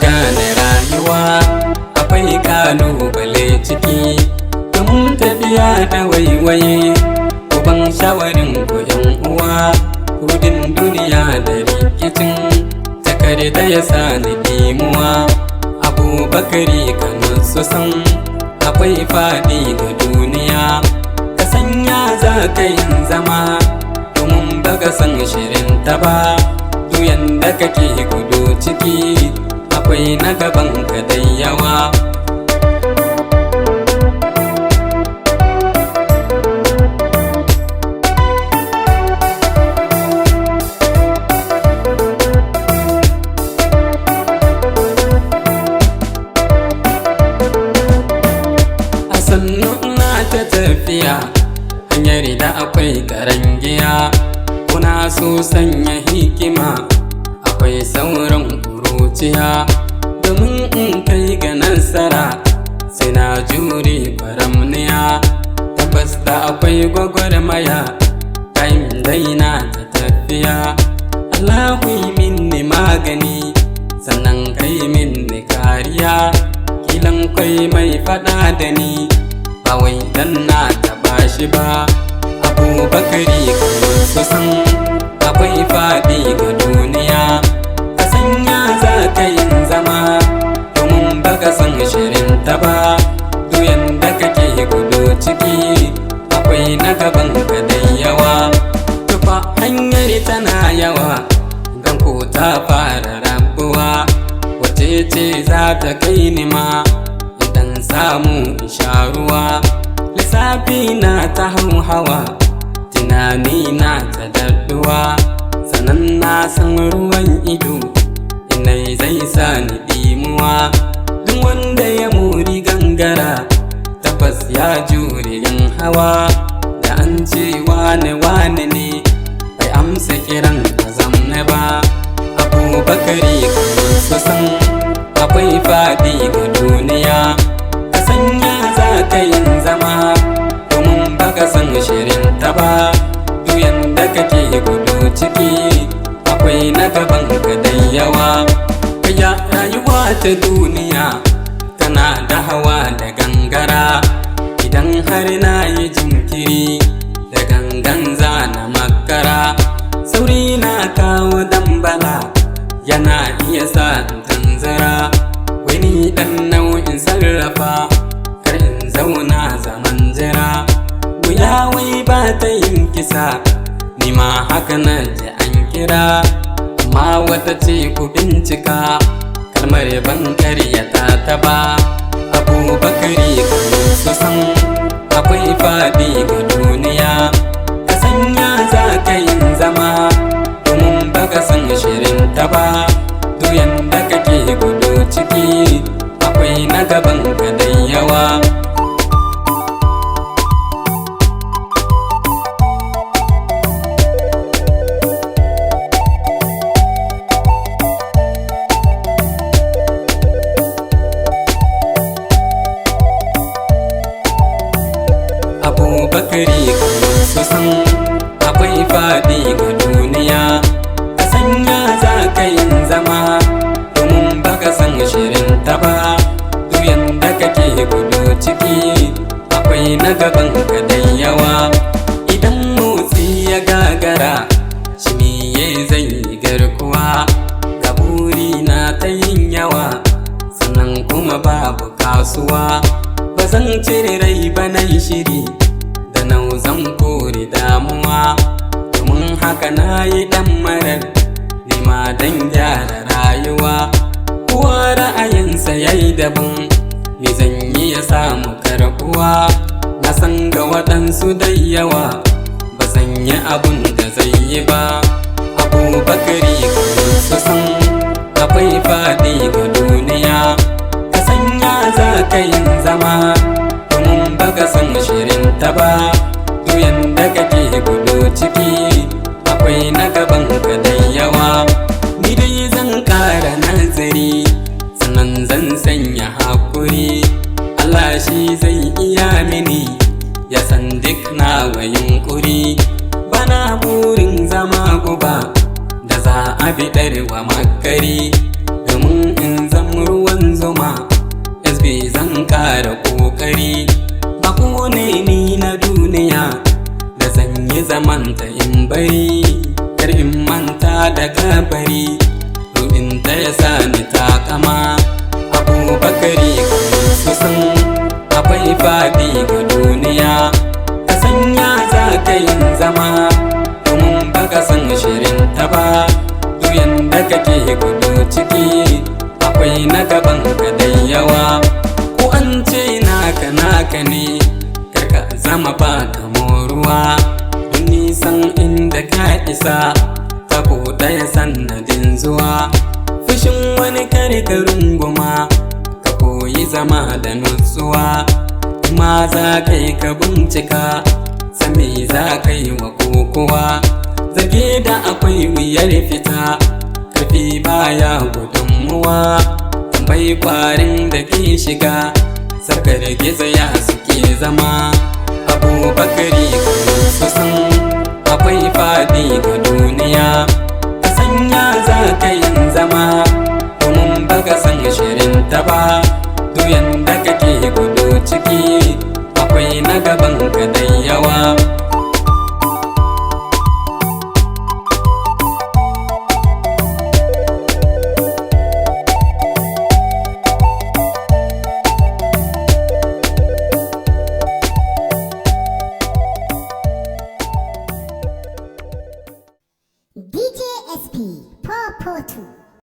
gane rayuwa akwai kalubale ciki, domin tafiya da waiwaye uban shawarin ku yan uwa. Gudun duniya da rikicin takarda ya sa ni dimuwa. Abubakari Kano su san akwai Fadi ga duniya. Ka sanya za ka yin zama domin baka san shirin ta ba. Duyan da kake gudu ciki akwai na gaban ka da yawa. Sannu na ta tafiya hanyar da akwai karangiya, kuna so sanya hikima akwai sauran kuruciya. Domin in kai ga nasara sai na jure faramniya, tabbas da akwai gwagwarmaya time daina ta tafiya. Allahu yi minni magani sannan kai minni kariya, kilan kwai mai fada da ni ba wai dan na taba shi ba. Abubakari Kano su san akwai Fadi ga duniya. Ka sanya za ka yin zama domin baka san shirin ta ba. Duyan da kake gudu ciki akwai na gaban ka da yawa. Tufa hanyar tana yawa gan ko ta fara rabuwa. Wace ce za ta kai ni ma idan samu isharuwa? Lissafi na ta hawa tunani na ta dadduwa. Sanan na san ruwan ido inai zai sa ni dimuwa. Duk wanda ya muri gangara tabbas ya jure yin hawa. Da an ce wane wane ne bai amsa kiran ka zamne ba. Abubakari Kano su san akwai Fadi ga duniya. Ka sanya za ka yin zama domin baka san shirin ta ba. Duyan da kake gudu ciki akwai na gaban ka da yawa. Kaya rayuwa ta duniya tana da hawa da gangara. Idan har na yi jinkiri da gangan zana makara. Sauri na kawo dambala yana iya sa tanzara. Wani dan nau'in sarrafa kar in zauna zaman jira. Wuya wai ba ta yin kisa ni ma haka na ji an kira. Amma wata ce ku bincika kalmar ban karyata ta ba. Abubakari Kano su san akwai Fadi ga duniya. Ka sanya za ka yin zama domin baka san shirin ta ba. Duyan da kake gudu ciki akwai na gaban ka da yawa. Abubakari Kano su san akwai Fadi ga duniya. Ka sanya za ka yin zama domin baka san shirin ta ba. Duyan da kake gudu ciki akwai na gaban ka da yawa. Idan motsi ya gagara shi miye zai yi garkuwa. Ga buri na ta yin yawa sannan kuma babu kasuwa. Ba zan cire rai ba na yi shiri da nauzan kore damuwa. Domin haka na yi dan marar nima dan gyara rayuwa. Kowa ra'ayinsa yayi daban me zan yi ya samu karbuwa. Na san ga waɗansu da yawa ba zan yi abun da zai yi ba. Abubakari Kano su san akwai Fadi ga duniya. Ka sanya za ka yin zama domin baka san shirin ta ba. Duyan da kake gudu ciki akwai na gaban ka da yawa. Ni dai zan ƙara nazari sannan zan sanya hakuri. Allah shi zai iya mini ya san duk nawa yunkuri. Bana burin zama guba da za a biɗar wa makari, domin in zama ƙara ƙoƙari. Bako ne ni na duniya da zan yi zamanta in bari, kar in manta da kabari, in ta ya sa ni takama. Abubakari kamar su san akwai Fadi ga duniya, ka sanya za ka yin zama domin baka san shirin ta ba. Duyan da kake gudu ciki akwai na gaban ka da yawa, ko an ce naka naka ne karka zama ba ka moruwa. Don nisan inda ka isa tako ɗaya sannadin zuwa, fushin wani kare ka runguma ka koyi zama da nutsuwa. Ma za ka yi ka bincika sami za ka yi wa kokowa, zage da akwai wuyar fita karfi baya gudunmuwa. Tambayi kwarin da ke shiga sarkar gizo ya suke zama. Abubakari kamar su san akwai Fadi ga duniya, ka sanya za ka yin zama domin baka san shirin ta ba. Duyan da kake gudu ciki akwai na gaban ka da yawa. DJ SP 442